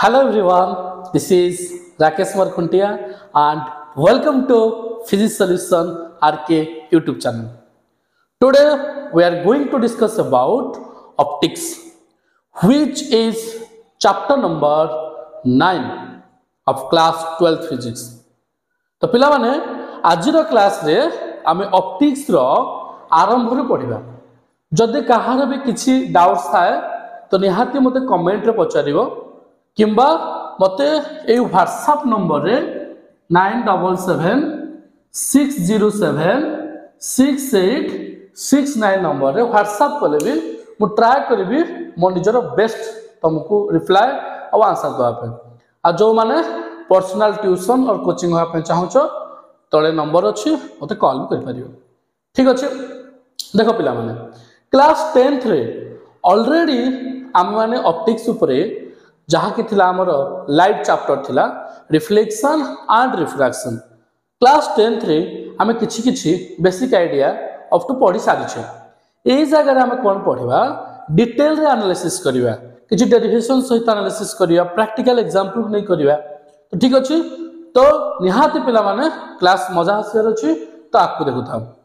Hello everyone, this is Rakesh Markhuntia and welcome to Physics Solution RK YouTube channel. Today we are going to discuss about optics, which is chapter number 9 of class 12 physics. तो पिला माने आजिर class रे आमे optics रो आरंभ रे पढिबा. जदि कहार भी किछि डाउट्स थाए तो निहाती मते कमेंट रे पचारिबो किंबा मते ए व्हाट्सएप नंबर रे 9776076869 नंबर रे व्हाट्सएप कले भी मु ट्राई करबी मो निजर बेस्ट तुमको रिप्लाई और आंसर दवा पे. आ जो माने पर्सनल ट्यूशन और कोचिंग होया पे चाहूचो तळे नंबर अछि मते कॉल भी कर परियो. ठीक अछि. देखो पिला माने क्लास 10th रे ऑलरेडी हम माने ऑप्टिक्स ऊपर जहाँ कि थिला हमर लाइट चैप्टर थिला reflection and refraction. Class 10th रे हमें किछि किछि बेसिक आइडिया ऑफ टू पढ़ी सारी छे. एई जगह रे हमें कोन पढ़िबा डिटेल रे एनालिसिस करिवा, किछि डेरिवेशन सहित एनालिसिस करिवा, प्रैक्टिकल एग्जांपल नै करिवा. तो ठीक अछि. तो निहाती पिला माने क्लास मजा आसेर अछि तो आपको देखु था.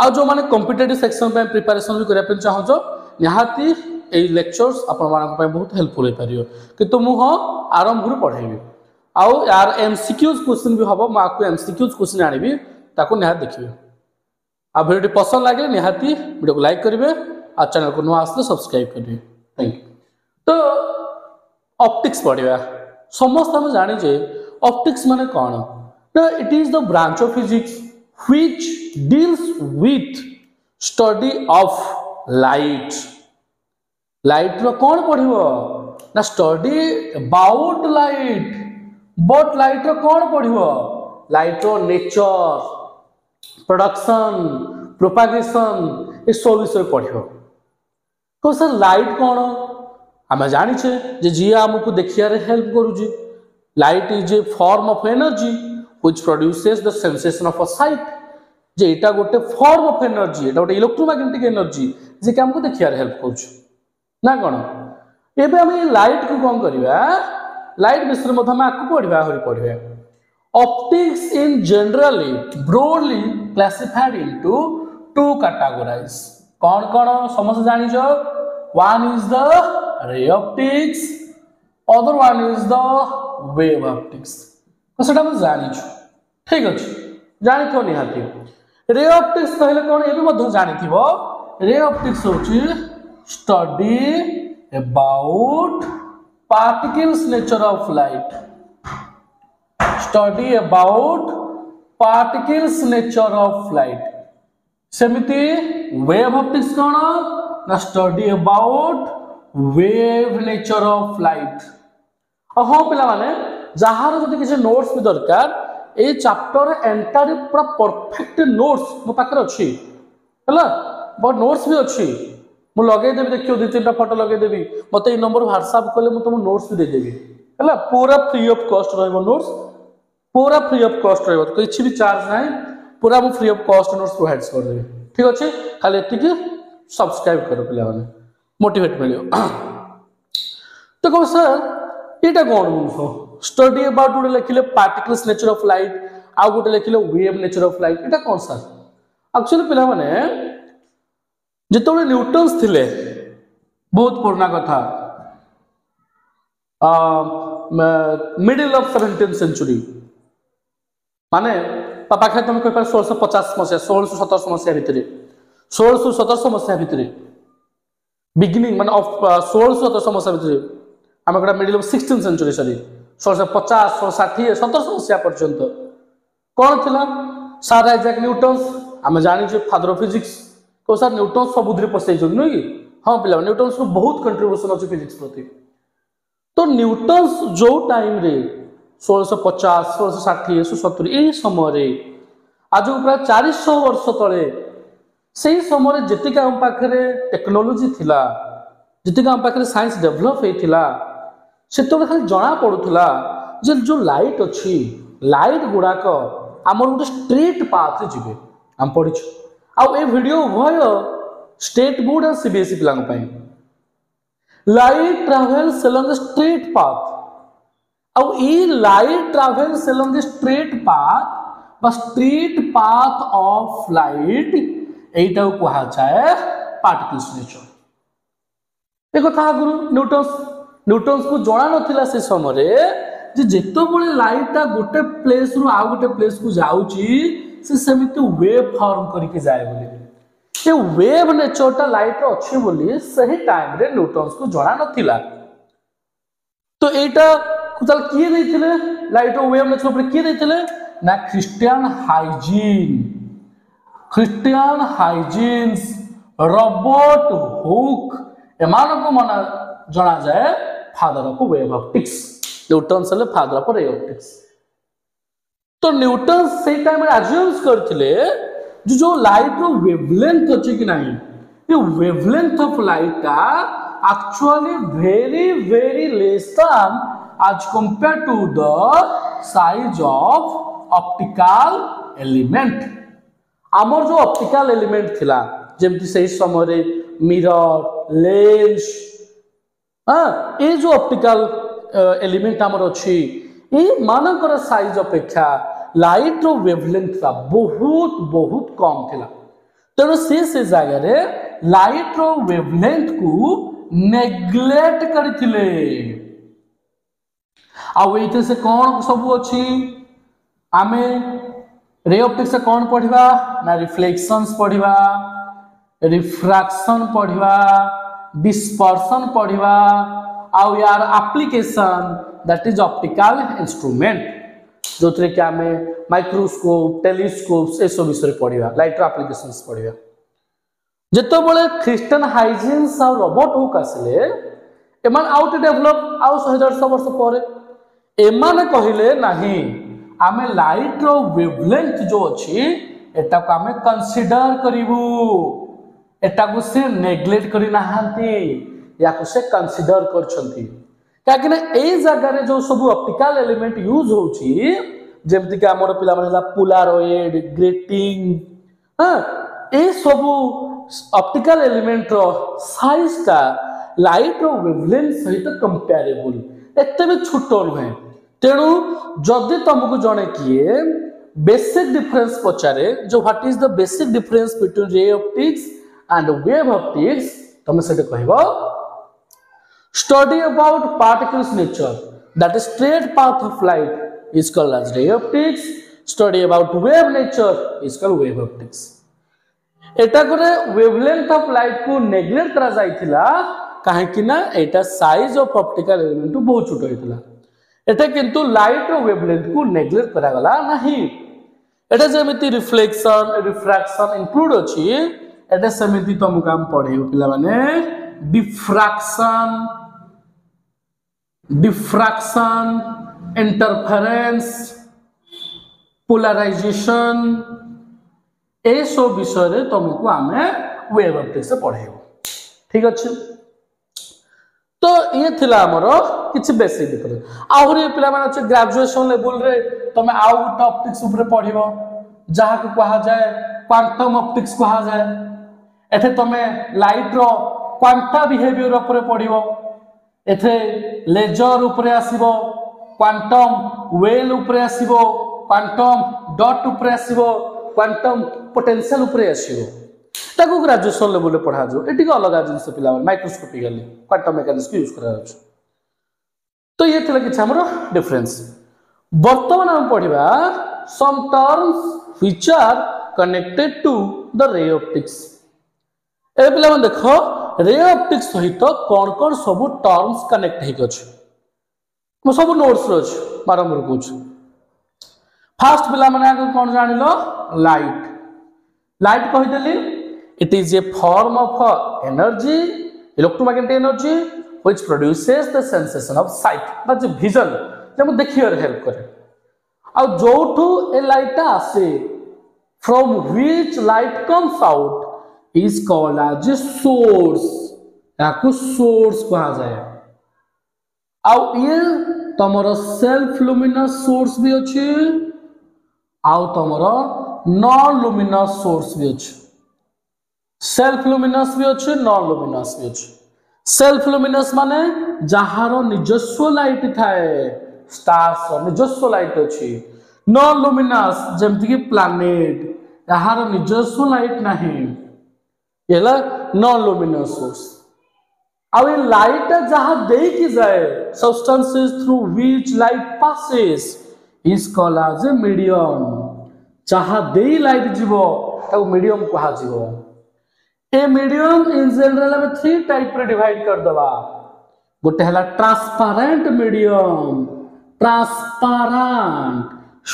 आ जो माने कॉम्पिटिटिव सेक्शन पे प्रिपरेशन भी करिया पे चाहछो निहाती ए लेक्चर्स अपन मानक पे बहुत हेल्पफुल हे परियो किंतु मु हो आरंभ रु पढेबी. आउ यार एमसीक्यूज क्वेश्चन भी हबो. म आपको एमसीक्यूज क्वेश्चन आनिबी ताको निहात देखिबे. आ वीडियो पसंद लागे निहाती वीडियो को लाइक करिवे आ चैनल को नुआ आसले सब्सक्राइब करिवे. Thank you. तो ऑप्टिक्स पढिबा समस्त हम जानि जे ऑप्टिक्स माने कोन ना. It is the branch of physics which deals with study of light. Light रो कौन पढ़िबो ना study about light. But light रो कौन पढ़िबो लाइट रो नेचर, प्रोडक्शन, प्रोपागेशन ए सब विषय पढ़िबो. तो सर लाइट कौन हम जानि छे जे जिया हमकु देखिया रे हेल्प करू जी. Light is a form of energy which produces the sensation of a sight. जे एटा गोटे फॉर्म ऑफ एनर्जी, एटा गोटे इलेक्ट्रोमैग्नेटिक एनर्जी जे हमको देखिया रे हेल्प करू ना कोन. एबे हम लाइट को कोन करबा लाइट विषय में हम आकु पढ़िबा होरी पढ़िबा. Optics in generally broadly classified into two categories. कोन समझ जानि जो. One is the ray optics, other one is the wave optics. तो सेटा हम जानि छु. ठीक अछि. जानि तो निहाती रे ऑप्टिक्स कहले कोन एबे मधु जानि थिबो. रे ऑप्टिक्स होची study about particles nature of light. Study about particles nature of light. सेमिति वेव ऑप्टिक्स कोन ना study about wave nature of light. हो पिला माने जहार जदि किसी नोट्स भी दरकार ए चैप्टर एंटायर पूरा परफेक्ट नोट्स मो पाकर अछि हला. बहुत नोट्स भी अछि मु लगे देबी. देखियो दु तीनटा फोटो लगे देबी मते ए नंबर व्हाट्सएप करले मु तुम नोट्स भी दे देबी हला. पूरा फ्री ऑफ कॉस्ट रहबो नोट्स. पूरा फ्री ऑफ कॉस्ट रहबो. किछि भी चार्ज नाही. पूरा मु free of cost notes provide कर देबी. ठीक अछि. खाली एतिकी सब्सक्राइब करो पिला माने मोटिवेट मिलियो. तो को सर एटा कोन हो स्टडी अबाउट गोटे लिखिले पार्टिकल्स नेचर ऑफ लाइट आ गोटे लिखिले wave nature of light. Etah cone sir actually पिला माने जेतोले न्यूटन्स थिले बहुत पुराना कथा मिडिल ऑफ 17th सेंचुरी माने पाखा तुम कह पार 1650 मसिया 1617 मसिया भितरे 1617 मसिया भितरे बिगिनिंग माने ऑफ 1617 मसिया भितरे हम एकटा middle of 16th century sorry 1650 1660 1700 मसिया पर्यंत कोन थिला सर आइजैक न्यूटन. हम जानि जे फादर ऑफ फिजिक्स. तो सर न्यूटन सबुद्री पसै जो नै कि हां पिला न्यूटन को बहुत कंट्रीब्यूशन अछि फिजिक्स प्रति. तो न्यूटन जो टाइम रे 1650 1660 1670 ए समय रे आज प्राय 400 वर्ष तळे सेही समय रे जतिका हम पाखरे टेक्नोलॉजी थिला, जतिका हम पाखरे साइंस डेवलप हेथिला से तो खाली जना पड़ुला जे जो लाइट अच्छी लाइट गुड़ाक आमर गोटे स्ट्रेट पाथ जीवे आम पढ़ी. आ वीडियो उभय स्टेट बोर्ड और सीबीएसई पिला light travels along the straight path ଆଉ ई light travels along the straight path बा स्ट्रेट पाथ ऑफ लाइट एटा को कहा जाए पार्टिकल्स नेचर। देखो था गुरु न्यूटन्स को जणा नथिला से समय जे जेतो बळे लाइटटा गोटे प्लेस रु आ गोटे प्लेस को जाउची से समिति वेव फॉर्म करके जाए बोली ये वेव नेचरटा लाइट रो अछि बोली सही टाइम रे न्यूटन्स को जणा नथिला। तो एटा चल किए दैथिले लाइट रो वेव नेचर पर किए दैथिले ना क्रिस्टियन हाइजीन्स रॉबर्ट हुक एमान को मना जना जाए father of wave optics. Newton से फादर ऑफ रे ऑप्टिक्स। तो न्यूटन से टाइम एज्यूम्स करथिले जो लाइट रो वेवलेंथ अछि कि नहीं ये वेवलेंथ ऑफ लाइट का actually very less than as compared to the size of optical element। आमर जो ऑप्टिकल एलिमेंट थिला जेमति सही समय रे मिरर लेंस ए जो ऑप्टिकल एलिमेंट आमर अछि ए मानकर साइज अपेक्षा लाइट रो वेवलेंथ का बहुत कम थिला। तेणु से जगह रे लाइट रो वेवलेंथ को नेग्लेक्ट करथिले। आउ एते से कौन सब अछि आमे रे ऑप्टिक्स से कौन पढ़िबा ना रिफ्लेक्शंस पढ़िबा रिफ्रैक्शन पढ़िबा डिस्पर्शन पढ़िबा आउ यार application that is optical instrument जो थरे कि आमे माइक्रोस्कोप टेलीस्कोप ए सब विषय पढ़िबा लाइट रो एप्लीकेशंस पढ़िबा। जेतो बळे क्रिस्टियन हाइजीन्स और रॉबर्ट हुक आसले एमान आउट डेवलप आउ 100 वर्ष परे एमाने कहिले नाही आमे लाइट रो वेवलेंथ जो अछि एटा को आमे कंसीडर करिवु एटा को से नेग्लेक्ट करि नाहंती या को से कंसीडर करछंती काकि ना ए जगह रे जो सब ऑप्टिकल एलिमेंट यूज होछि जेमति कि हमर पिला मानेला पोलारॉइड ग्रेटिंग ए सब ऑप्टिकल एलिमेंट रो साइज का लाइट रो वेवलेंथ सहित कंपेरेबल एते भी छोटो नहे। तेणु जदि तुमको जणे किए बेसिक डिफरेंस पचारे जो what is the basic difference between ray optics and wave optics तुम सेटे कहबो study about particles nature that is straight path of light is called as ray optics study about wave nature is called wave optics. एटा करे wavelength of light को neglect करा जाइथिला काहे कि ना एटा साइज ऑफ ऑप्टिकल एलिमेंट बहुत छोट होइतला एटा किंतु लाइट रो वेवलेंथ को नेग्लेक्ट करा गला नाही। एटा जेमिति रिफ्लेक्शन रिफ्रैक्शन इंक्लूड अछि एटा समिति तुम काम पढेउ पिला माने डिफ्रैक्शन इंटरफेरेंस पोलराइजेशन ए सब विषय रे तुमको आमे वेव ऑप्टिक्स से पढेउ। ठीक अछि तो ये थिला हमरो किछि बेसिक डिफरेंस आहुरी पिला माने अछि ग्रेजुएशन लेवल रे तमे आउ गोटे ऑप्टिक्स ऊपर पढिबो जहा को कहा जाए क्वांटम ऑप्टिक्स कहा जाए एथे तमे लाइट रो क्वांटा बिहेवियर ऊपर पढिबो एथे लेजर ऊपर आसीबो क्वांटम वेल ऊपर आसीबो क्वांटम डॉट ऊपर आसीबो क्वांटम पोटेंशियल ऊपर आसीबो ताको ग्रेजुएशन लेवल पढ़ा जो एटी को अलग जिनस पिला माइक्रोस्कोपिकली क्वांटम मैकेनिक्स यूज करा जाछ। तो ये थिला कि हमरो डिफरेंस वर्तमान हम पढ़िबा some terms which are connected to the ray optics. ए पिला मन देखो रे ऑप्टिक्स सहित कोन सब टर्म्स कनेक्ट हे गछ मो सब नोट्स रो छ बारंबार पूछ। फर्स्ट पिला मन आगे कोन जानिलो लाइट कहि देली it is a form of energy electromagnetic energy which produces the sensation of sight that is vision जब देखियर हेल्प करे आ जोठू ए लाइट आसे from which light comes out is called as a source याको source कहा जाए। आ ये तमरो self luminous source भी अछि आ तमरो non luminous source भी अछि सेल्फ लुमिनस भी अच्छे नॉन लुमिनस भी अच्छे सेल्फ लुमिनस माने जहार निजस्व लाइट थाए स्टार्स निजस्व लाइट अच्छी नॉन लुमिनस जमती कि प्लैनेट यार निजस्व लाइट नहीं ये नॉन लुमिनस सोर्स अब ये लाइट जहां दे की जाए substances through which light passes is called as a medium जहां दे लाइट जीवो ताको मीडियम कहा जीवो ए मीडियम इन जनरल में 3 टाइप रे डिवाइड कर दवा गोटे हला ट्रांसपेरेंट मीडियम ट्रांसपेरेंट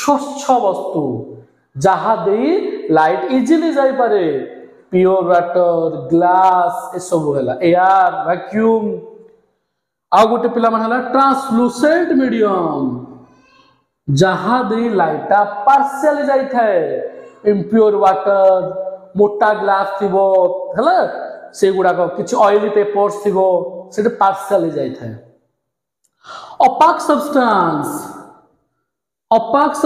स्वच्छ वस्तु जहां दे लाइट इजीली जाई पारे प्योर वाटर ग्लास ए सब हला एयर वैक्यूम आ गोटे पिला मन हला ट्रांसलूसेंट मीडियम जहां दे लाइटा पार्शियल जाई थाए इम्प्योर वाटर मोटा ग्लास थिबो हला से गुडा को किछ ऑयली पेपर्स थिबो सेटे पार्शियल जाई थाए opaque substance opaque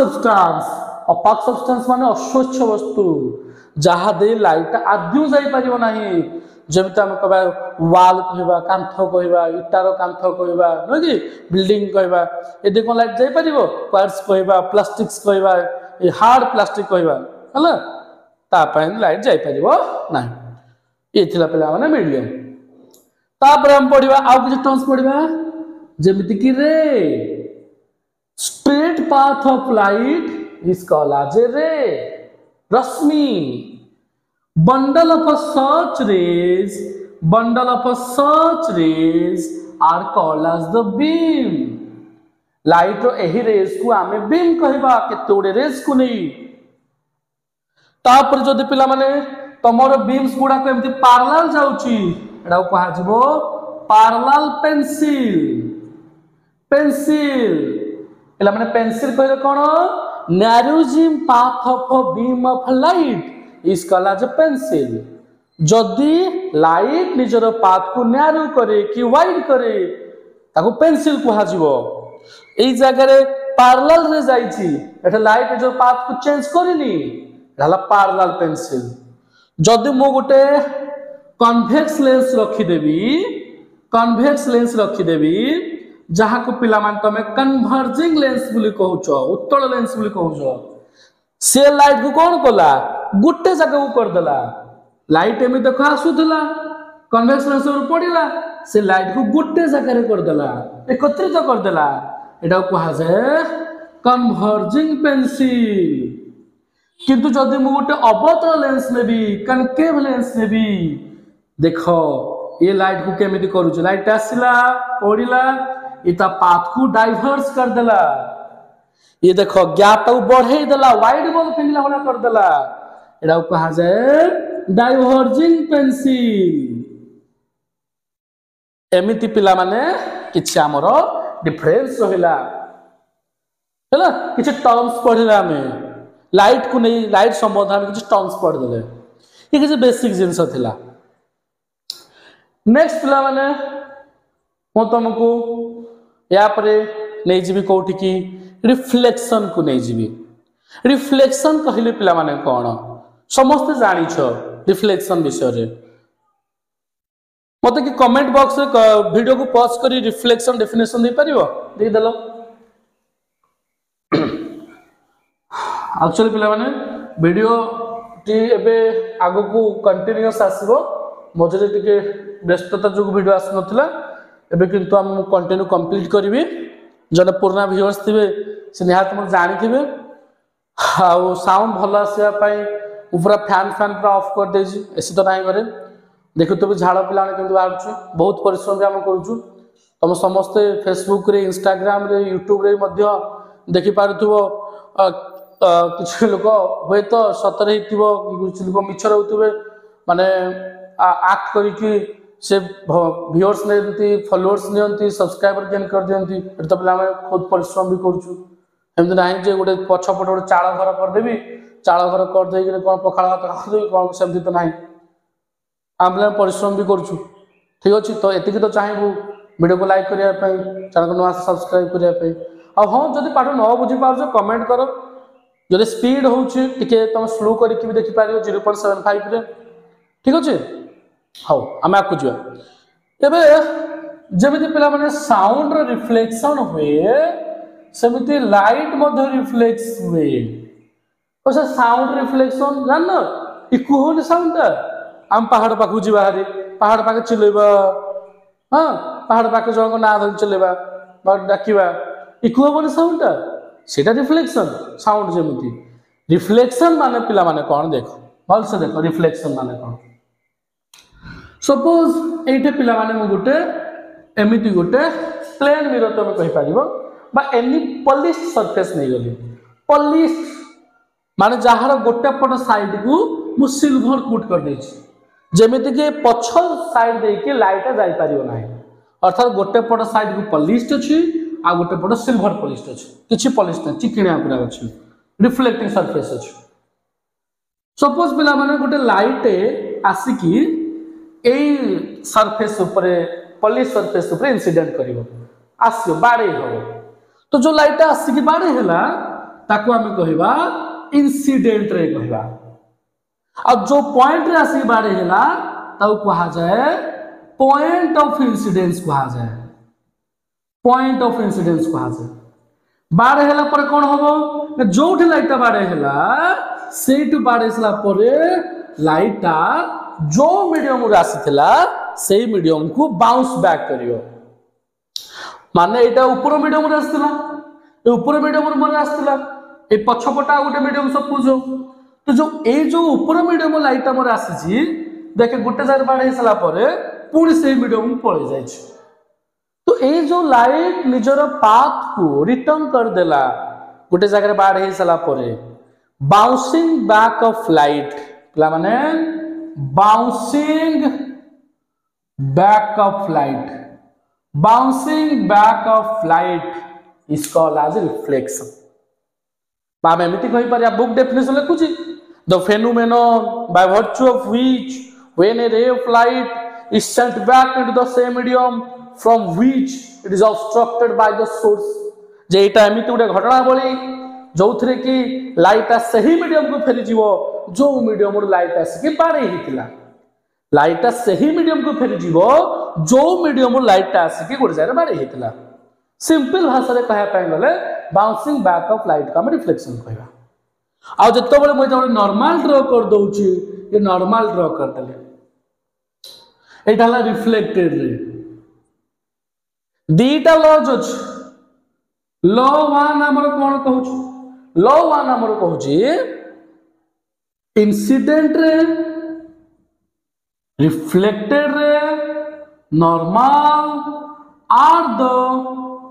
substance माने अस्वच्छ वस्तु जहां दे लाइट आद्यु जाई परिबो नाही जेमिति हम कहबा वाल कहबा कांथ कहबा इटार कांथ कहबा न कि बिल्डिंग कहबा ए देखो लाइट जाई परिबो क्वार्ट्ज कहबा प्लास्टिक्स कहबा ए हार्ड प्लास्टिक कहबा हला ता पय लाइट जाई परिबो नाही ए थिला पला माने मीडियम ता पर हम पढिबा आ किछ टर्म्स पढिबा जेमिति कि ray straight path of light is called as a ray रश्मि bundle of such rays are called as the beam light रो एही रेस को आमे बीम कहबा केते ओडे रेस को नहीं तापर जदि पिला माने तमरो बीम्स गुडा को एमति पैरेलल जाउची एडा को कहा जबो पैरेलल पेंसिल एला माने पेंसिल कहले कोन narrowest path of a beam of light is called as a pencil जदि लाइट निजर पाथ को नैरो करे कि वाइड करे ताको पेंसिल कहा जीवो एई जगह रे पैरेलल रे जाईची एटा लाइट जो पाथ को चेंज करिनी रहला पैरेलल पेंसिल जदि मो गोटे कन्वेक्स लेंस रखी देबी जहा को पिला मान तमे कन्वर्जिंग लेंस बोली कहउछो उत्तल लेंस बोली कहउछो से लाइट को कोन कोला गुट्टे जगह को कर देला लाइट एमि देखो आसुथला कन्वेक्स लेंस ऊपर पड़िला से लाइट को गुट्टे जगह रे कर देला एकत्रित कर देला एटा कहा जाय कन्वर्जिंग पेंसिल किंतु जदि मु गोटे अवतल लेंस नेबी कनकेव लेंस नेबी देखो ये लाइट को केमिति करूछ लाइट आसिला पड़िला इता पाथ को डाइवर्स कर देला ये देखो गैप को बढ़े देला वाइड बॉल फिंगला होला कर देला एडा कहा जाय डाइवर्जिंग पेंसिल एमिति पिला माने किछि हमरो डिफरेंस रहिला हैला किछि टर्म्स पढिला हमें लाइट को नहीं लाइट संबंध में किछि टर्म्स पढ देले ये किछि बेसिक जिंस थिला नेक्स्ट पिला माने मो तुमको या परे नै जीवी कोठी की रिफ्लेक्शन को नहीं जीवी रिफ्लेक्शन कहले पिला माने कोन समस्त जानि छ रिफ्लेक्शन विषय रे मते कि कमेंट बॉक्स रे वीडियो को पॉज करी रिफ्लेक्शन डेफिनेशन दे परिबो दे देलो एक्चुअली पिला माने वीडियो टी एबे आगो को कंटीन्यूअस आसीबो मझे टिके व्यस्तता जो वीडियो आस नथिला एबे किंतु हम कंटिन्यू कंप्लीट करबी जने पुराना व्यूअर्स थिबे से निहात म जानि थिबे हाउ साउंड भलो आसिया पई ऊपर फैन पूरा ऑफ कर दे जी एसी तो नाही करे देखो तो झाड़ पिला केमती बाहर बहुत परिश्रम भी आम करूँ तुम समस्ते फेसबुक रे इंस्टाग्राम रे यूट्यूब रे मध्य देखि पारुथबो किछ लोक होय तो सतरे हिथिबो किछ लोक मिछ रहउथबे माने एक्ट करी कि से व्यूअर्स नेती फॉलोअर्स नियंती सब्सक्राइबर गेन कर दियंती एत तो पिला में खुद परिश्रम भी करूछु एमति नाही जे गोटे पछपट गोटे चाळ घर कर देबी चाळ घर कर देई कि कोन पखाळ भात खा देबी कोन सेमति तो नाही आमले परिश्रम भी करूछु ठीक अछि तो एतिक तो चाहिबू वीडियो को लाइक करिया पई चैनल को नवा सब्सक्राइब करिया पई अब हां जदी पाठ न बुझी पारछो कमेंट करो जदी स्पीड होउछि टिके तुम स्लो करी कि भी देखि पारियो 0.75 रे ठीक अछि हाउ हम आपको जो तेबे जमिति पिला माने साउंड रो रिफ्लेक्शन हुए सेमिति लाइट मध्य रिफ्लेक्स हुए ओसे साउंड रिफ्लेक्शन जान इकु होनी साउंड हम पहाड़ पाखु जी बाहरी पहाड़ पाखे चिलेबा हां पहाड़ पाखे जंग ना धरि चिलेबा बा डाकिबा इकु होनी साउंड सेटा रिफ्लेक्शन साउंड जमिति रिफ्लेक्शन माने पिला माने कोन देखो भल से देखो रिफ्लेक्शन माने कोन सपोज एटे पिला माने मु गुटे एमिति गुटे प्लेन मिरर तो कहि पारिबो बा एनी पॉलिश्ड सरफेस नहीं गली पॉलिश्ड माने जहार गोटे पट साइड को मु सिल्वर कोट कर देछि जेमिति के पछल साइड दे के लाइट जाई पारिबो नाही अर्थात गोटे पट साइड को पॉलिश्ड अछि आ गोटे पट सिल्वर पॉलिश्ड अछि किछि पॉलिश्ड नै चिकिणिया पूरा अछि रिफ्लेक्टिंग सरफेस अछि सपोज पिला माने गोटे लाइट आसिकी एई सरफेस ऊपर पॉलिश सरफेस ऊपर इंसिडेंट करिवो आसियो बाडे हो तो जो लाइट आसिकी बाडे हैला ताको हमें कहिबा इंसिडेंट रे कहिबा अब जो पॉइंट रे आसिकी बाडे हैला ताको कहा जाए पॉइंट ऑफ इंसिडेंस कहा जाए पॉइंट ऑफ इंसिडेंस कहा जाए बाडे हैला पर कोन होबो जोठी लाइट बाडे हैला सेट बाडे सला परे लाइटा जो मीडियम रे आसीथिला सेही मीडियम को बाउंस बैक करियो माने एटा ऊपर मीडियम रे आस्तिला ए ऊपर मीडियम रे मने आस्तिला ए पछपटा गोटे मीडियम सपोज तो जो ए जो ऊपर मीडियम लाइट हमर आसीची देखे गोटे जाय बाड हेसला परे पूरी से मीडियम पळे जाय छी तो ए जो लाइट निजर पाथ को रिटर्न कर देला गोटे जगह बाड हेसला परे बाउंसिंग बैक ऑफ लाइट प्ला माने bouncing back of light bouncing back of light is called as reflection बामे एमिति कहि पारिया बुक डेफिनेशन लिखुची the phenomenon by virtue of which when a ray of light is sent back into the same medium from which it is obstructed by the source जे एटा एमिति उडे घटना बोली जोथरे की light सही मीडियम को फेरी जीवो जो मीडियम रो light आसी बारे हितिला लाइट सही मीडियम को फेरी जीवो जो मीडियम लाइट आसिक गोटे जगह बाड़े होता सिंपल भाषा में कह गले बाउंसिंग बैक ऑफ लाइट का रिफ्लेक्शन कहवा आ जिते बड़े मुझे नॉर्मल ड्रॉ कर दूची ये नॉर्मल ड्रॉ कर देले एटा रिफ्लेक्टेड रे दीटा लॉज अछि लॉ 1 हमर कोन कहू लॉ 1 हमर कहू इंसिडेंट रे रिफ्लेक्टेड रे normal are the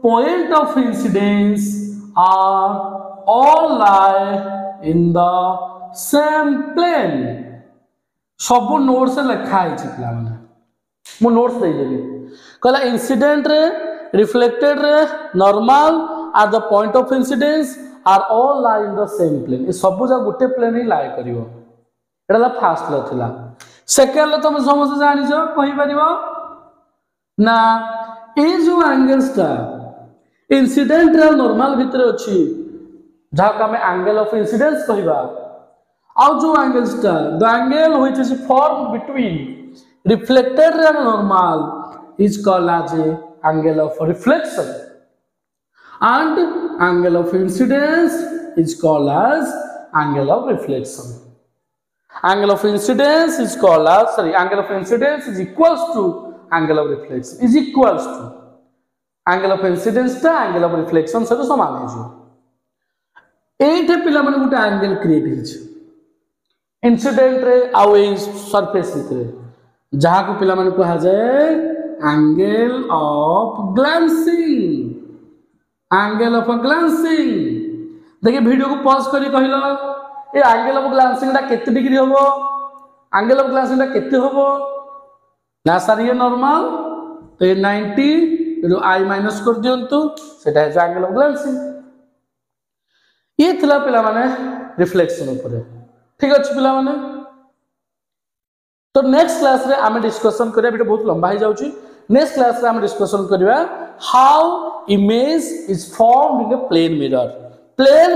point of incidence are all lie in the same plane सब नोट्स लिखा है पिला माने मु नोट्स दे देबी कहला incident ray reflected ray normal are the point of incidence are all lie in the same plane ए सब जा गुटे प्लेन ही लाई करिवो एटा फर्स्ट ल थिला सेकंड ल तुम समझ जानि छ कहि परिबो ना ए जो एंगल्स ता इंसिडेंट रे नॉर्मल भीतर अछि जहा का में एंगल ऑफ इंसिडेंस कहिबा आ जो एंगल्स ता the angle which is form between reflected ray normal is called as angle of reflection and angle of incidence is called as angle of reflection. Angle of incidence is called as angle of incidence is equals to angle of reflection is equals to angle of incidence ta angle of reflection से समान है जो एठे पिला माने गुटे angle create हे छै incident ray आउ a surface रे जहां को पिला माने कहा जाए angle of glancing angle of glancing देखिए वीडियो को पॉज करी कहलो ए एंगल ऑफ ग्लांसिंग दा केते डिग्री होबो एंगल ऑफ ग्लांसिंग दा केते होबो ना सर ये नॉर्मल तो ये 90 जो आई माइनस कर दियंतु सेटा है एंगल ऑफ ग्लांसिंग ये थिला पिला माने रिफ्लेक्शन ऊपर ठीक अछि पिला माने तो नेक्स्ट क्लास रे आमे डिस्कशन करिया वीडियो बहुत लंबा हो जाउची नेक्स्ट क्लास रे आमे डिस्कशन करिया how image is formed in a plane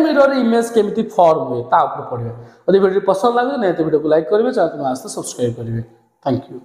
mirror image केमिति फॉर्म हुए ता ऊपर पढिबे यदि वीडियो पसंद लागे नै तो वीडियो को लाइक करिवे चैनल को आस्ते सब्सक्राइब करिवे थैंक यू।